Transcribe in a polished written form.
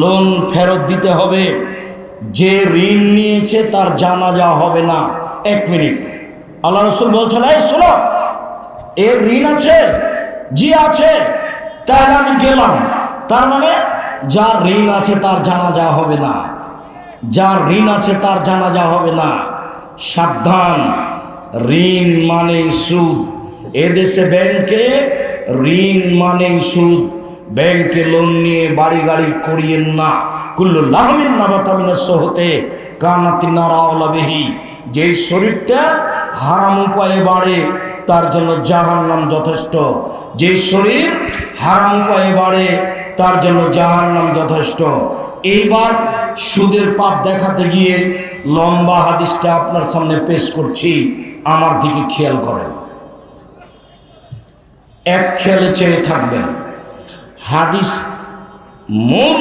Loan ফেরত দিতে হবে। যে ঋণ নিয়েছে তার জানাজা হবে না। 1 মিনিট, আল্লাহ রাসূল বলছেন, এই শোনো, এর ঋণ আছে? জি আছে। তাহলে আমি গেলাম। তার মানে যার ঋণ আছে তার জানাজা হবে না, যার ঋণ আছে তার জানাজা হবে না। সাবধান, ঋণ মানে সুদ। এদেশে ব্যাংকে ঋণ মানে সুদ। ব্যাংকে লোন নিয়ে বাড়ি গাড়ি করিয়েন না। কুল্লু লাহমিন নাবাতা মিনাস সুহতে কানাতিন নারা আওলা বিহি। যেই শরীরটা হারাম উপায়ে বাড়ে তার জন্য জাহান্নাম যথেষ্ট। যে শরীর হারাম উপায়ে বাড়ে তার জন্য জাহান্নাম যথেষ্ট। এইবার সুদের পাপ দেখাতে গিয়ে লম্বা হাদিসটা আপনার সামনে পেশ করছি, আমার দিকে খেয়াল করেন, এক খেয়ালে চেয়ে থাকবেন। হাদিস মূল